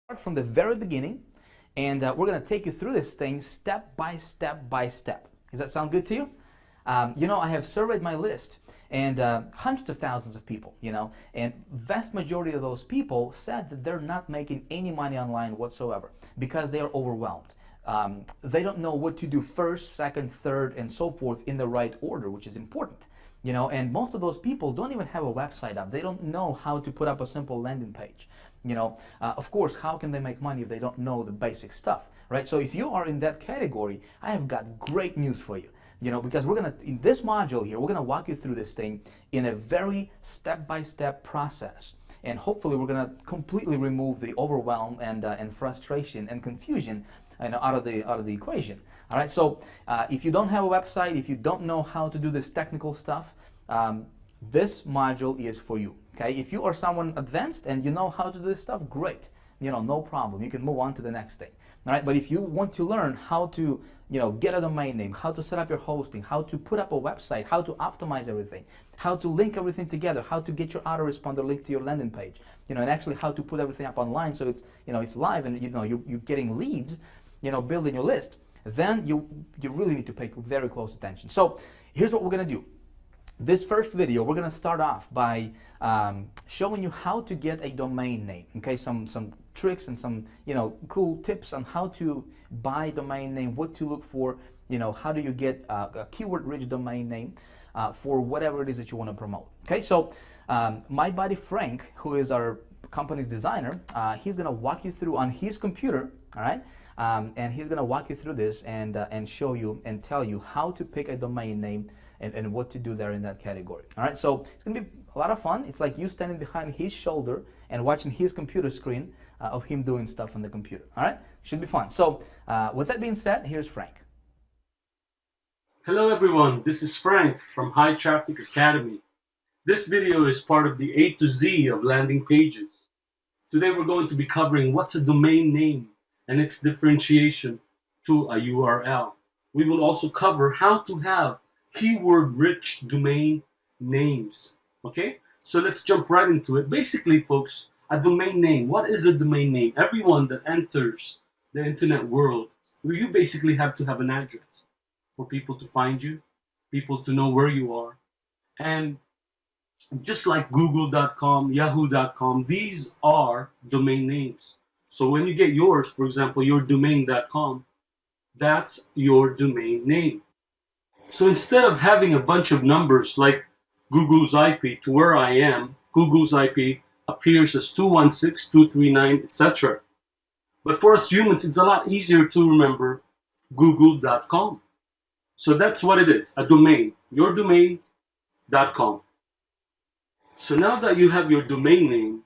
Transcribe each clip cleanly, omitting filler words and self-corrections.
Start from the very beginning, and we're going to take you through this thing step by step by step. Does that sound good to you? I have surveyed my list, and hundreds of thousands of people, and vast majority of those people said that they're not making any money online whatsoever because they are overwhelmed. They don't know what to do first, second, third, and so forth in the right order, which is important. And most of those people don't even have a website up. They don't know how to put up a simple landing page. Of course, how can they make money if they don't know the basic stuff, right? So if you are in that category, I have got great news for you. Because in this module here, we're gonna walk you through this thing in a very step-by-step process. And hopefully we're gonna completely remove the overwhelm and frustration and confusion out of the equation. All right, so if you don't have a website, if you don't know how to do this technical stuff, this module is for you. Okay, if you are someone advanced and you know how to do this stuff, great. No problem. You can move on to the next thing. All right, but if you want to learn how to, get a domain name, how to set up your hosting, how to put up a website, how to optimize everything, how to link everything together, how to get your autoresponder linked to your landing page, and actually how to put everything up online so it's, it's live and you're getting leads, building your list, then you really need to pay very close attention. So here's what we're gonna do. This first video, we're going to start off by showing you how to get a domain name. Okay, some tricks and some cool tips on how to buy a domain name, what to look for, how do you get a keyword-rich domain name for whatever it is that you want to promote. Okay, so my buddy Frank, who is our company's designer, he's going to walk you through on his computer. All right. And he's going to walk you through this and show you and tell you how to pick a domain name and what to do there in that category. All right, so it's going to be a lot of fun. It's like you standing behind his shoulder and watching his computer screen of him doing stuff on the computer. All right, should be fun. So with that being said, here's Frank. Hello everyone, this is Frank from High Traffic Academy. This video is part of the A to Z of landing pages. Today we're going to be covering what's a domain name and its differentiation to a URL. We will also cover how to have keyword-rich domain names. Okay, so let's jump right into it. Basically, folks, a domain name. What is a domain name? Everyone that enters the internet world, you basically have to have an address for people to find you, people to know where you are. And just like Google.com, Yahoo.com, these are domain names. So when you get yours, for example, your domain.com, that's your domain name. So instead of having a bunch of numbers like Google's IP to where I am, Google's IP appears as 216.239, etc. But for us humans, it's a lot easier to remember Google.com. So that's what it is, a domain, your domain.com. So now that you have your domain name,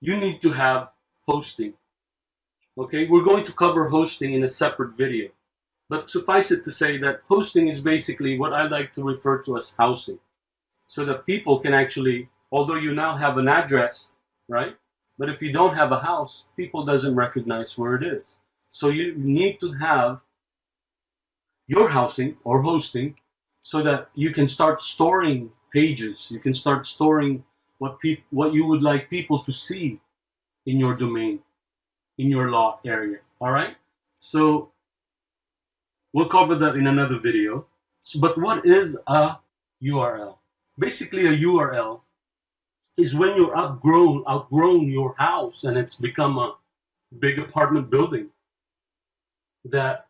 you need to have hosting. Okay, we're going to cover hosting in a separate video. But suffice it to say that hosting is basically what I like to refer to as housing. So that people can actually, although you now have an address, right? But if you don't have a house, people doesn't recognize where it is. So you need to have your housing or hosting so that you can start storing pages. You can start storing what you would like people to see in your domain, in your law area. All right? So we'll cover that in another video. But what is a URL? Basically, a URL is when you're outgrown your house and it's become a big apartment building that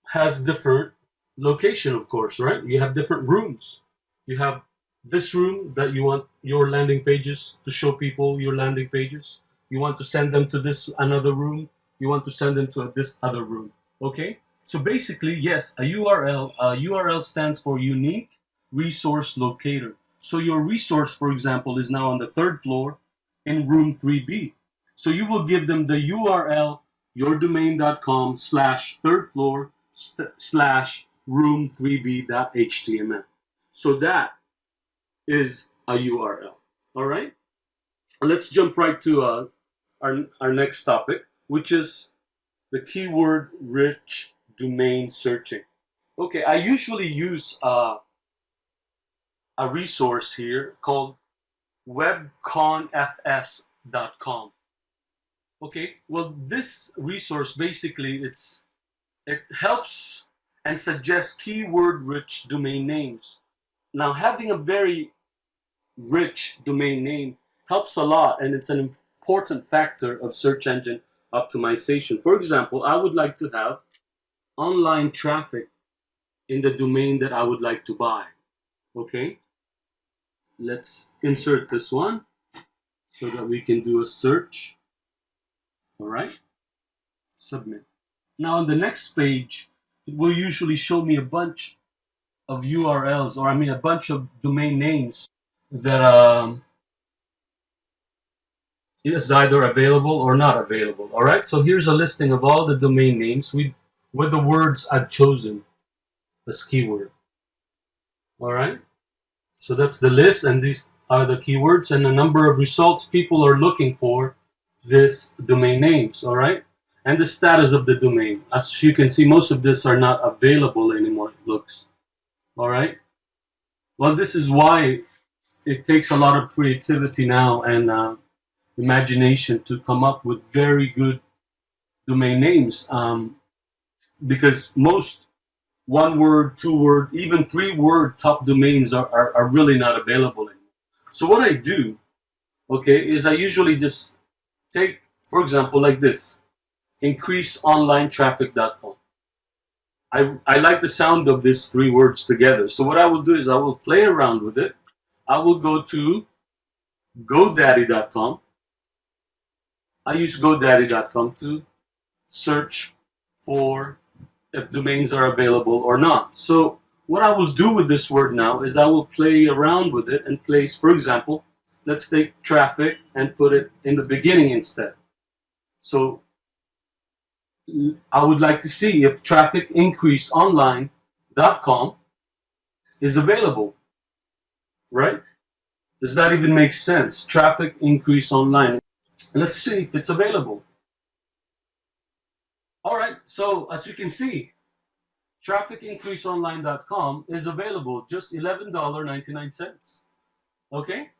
has different location, of course, right? You have different rooms. You have this room that you want your landing pages to show people your landing pages. You want to send them to this another room. You want to send them to this other room. Okay? So basically, yes, a URL stands for Unique Resource Locator. So your resource, for example, is now on the 3rd floor in room 3B. So you will give them the URL yourdomain.com/3rd floor /room 3b.html. So that is a URL. All right. Let's jump right to our next topic, which is the keyword-rich domain searching. Okay, I usually use a resource here called webconfs.com. Okay, well, this resource basically it helps and suggests keyword-rich domain names. Now, having a very rich domain name helps a lot, and it's an important factor of search engine optimization. For example, I would like to have online traffic in the domain that I would like to buy. Okay, let's insert this one so that we can do a search. All right, submit. Now on the next page, it will usually show me a bunch of URLs, or I mean a bunch of domain names that is either available or not available. All right, so here's a listing of all the domain names with the words I've chosen as keyword. All right, so that's the list, and these are the keywords and the number of results people are looking for this domain names. All right, and the status of the domain. As you can see, most of this are not available anymore, it looks. All right, well, this is why it takes a lot of creativity now and imagination to come up with very good domain names, because most one word, two word, even 3-word top domains are really not available anymore. So what I do, okay, is I usually just take, for example, like this, increaseonlinetraffic.com. I like the sound of these 3 words together. So what I will do is I will play around with it. I will go to GoDaddy.com. I use GoDaddy.com to search for if domains are available or not. So what I will do with this word now is I will play around with it and place, for example, let's take traffic and put it in the beginning instead. So I would like to see if trafficincreaseonline.com is available, right? Does that even make sense? Traffic increase online. Let's see if it's available. All right, so as you can see, trafficincreaseonline.com is available, just $11.99. Okay?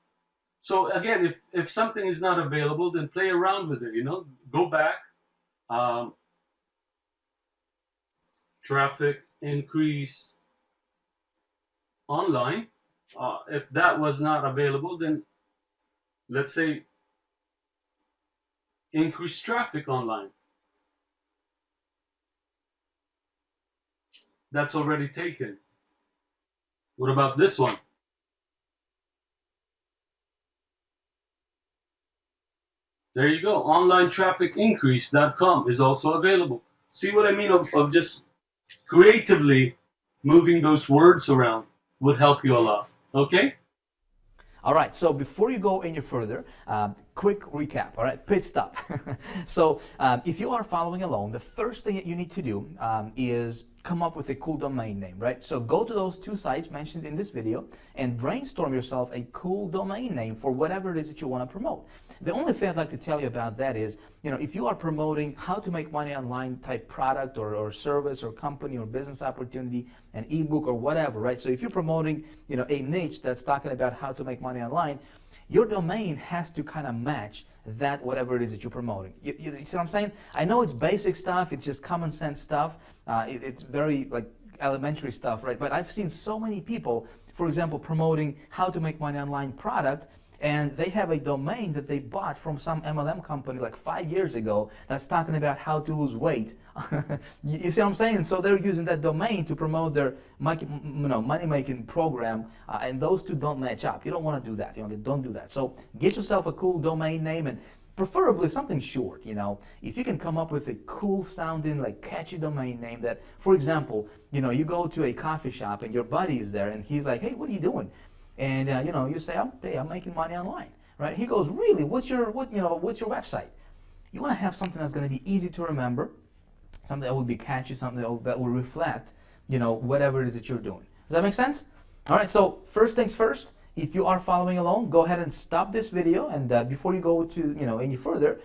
So again, if something is not available, then play around with it, go back. Traffic increase online. If that was not available, then let's say increase traffic online. That's already taken. What about this one? There you go. Onlinetrafficincrease.com is also available. See what I mean of just creatively moving those words around would help you a lot. Okay? All right, so before you go any further, quick recap, all right, pit stop. So if you are following along, the first thing that you need to do is come up with a cool domain name, right? So go to those 2 sites mentioned in this video and brainstorm yourself a cool domain name for whatever it is that you want to promote. The only thing I'd like to tell you about that is, if you are promoting how to make money online type product or service or company or business opportunity, an ebook or whatever, right? So if you're promoting, a niche that's talking about how to make money online, your domain has to kind of match that, whatever it is that you're promoting. You see what I'm saying? I know it's basic stuff, it's just common sense stuff, it's very elementary stuff, right? But I've seen so many people, for example, promoting how to make money online product, and they have a domain that they bought from some MLM company like 5 years ago that's talking about how to lose weight. You see what I'm saying? So they're using that domain to promote their money-making program, and those two don't match up. You don't want to do that. Don't do that. So get yourself a cool domain name, and preferably something short. If you can come up with a cool sounding, catchy domain name that, for example, you go to a coffee shop and your buddy is there and he's like, hey, what are you doing? And you say, I'm making money online, right? He goes, really? What's your website? You want to have something that's going to be easy to remember, something that will be catchy, something that will reflect, whatever it is that you're doing. Does that make sense? All right. So first things first. If you are following along, go ahead and stop this video, and before you go to any further,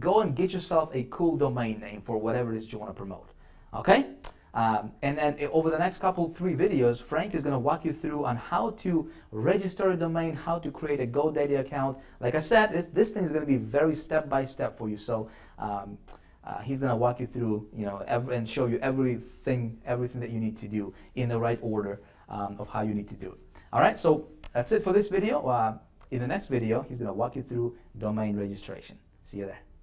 go and get yourself a cool domain name for whatever it is that you want to promote. Okay. And then over the next three videos, Frank is going to walk you through on how to register a domain, how to create a GoDaddy account. Like I said, this thing is going to be very step-by-step for you. So he's going to walk you through, and show you everything that you need to do in the right order of how you need to do it. All right, so that's it for this video. In the next video, he's going to walk you through domain registration. See you there.